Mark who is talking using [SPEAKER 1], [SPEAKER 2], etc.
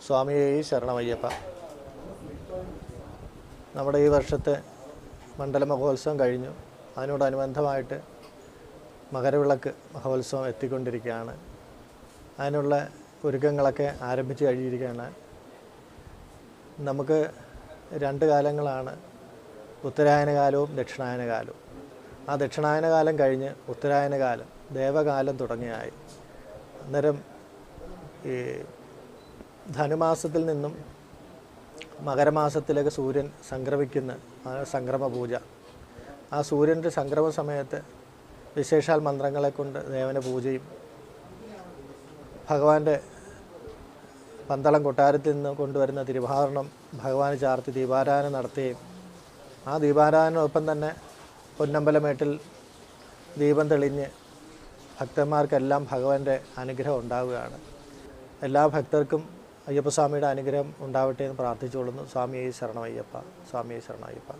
[SPEAKER 1] സ്വാമിയെ ശരണമയ്യപ്പ. നമ്മുടെ ഈ വർഷത്തെ മണ്ഡല മഹോത്സവം കഴിഞ്ഞു. അതിനോടനുബന്ധമായിട്ട് മകരവിളക്ക് മഹോത്സവം എത്തിക്കൊണ്ടിരിക്കുകയാണ്. അതിനുള്ള ഒരുക്കങ്ങളൊക്കെ ആരംഭിച്ച് കഴിഞ്ഞിരിക്കുകയാണ്. നമുക്ക് രണ്ട് കാലങ്ങളാണ്, ഉത്തരായന കാലവും ദക്ഷിണായന കാലവും. ആ ദക്ഷിണായന കാലം കഴിഞ്ഞ് ഉത്തരായന കാലം, ദേവകാലം തുടങ്ങിയായി. അന്നേരം ഈ ധനുമാസത്തിൽ നിന്നും മകരമാസത്തിലേക്ക് സൂര്യൻ സംക്രമിക്കുന്ന സംക്രമ പൂജ. ആ സൂര്യൻ്റെ സംക്രമ സമയത്ത് വിശേഷാൽ മന്ത്രങ്ങളെ കൊണ്ട് ദേവന പൂജയും ഭഗവാന്റെ പന്തളം കൊട്ടാരത്തിൽ നിന്ന് കൊണ്ടുവരുന്ന തിരുവാഭരണം ഭഗവാന് ചാർത്തി ദീപാരാധന നടത്തുകയും ആ ദീപാരാധനയോടൊപ്പം തന്നെ പൊന്നമ്പലമേട്ടിൽ ദീപം തെളിഞ്ഞ് ഭക്തന്മാർക്കെല്ലാം ഭഗവാന്റെ അനുഗ്രഹം ഉണ്ടാവുകയാണ്. എല്ലാ ഭക്തർക്കും അയ്യപ്പസ്വാമിയുടെ അനുഗ്രഹം ഉണ്ടാവട്ടെ എന്ന് പ്രാർത്ഥിച്ചുകൊള്ളുന്നു. സ്വാമിയെ ശരണമയ്യപ്പ. സ്വാമിയെ ശരണമയ്യപ്പ.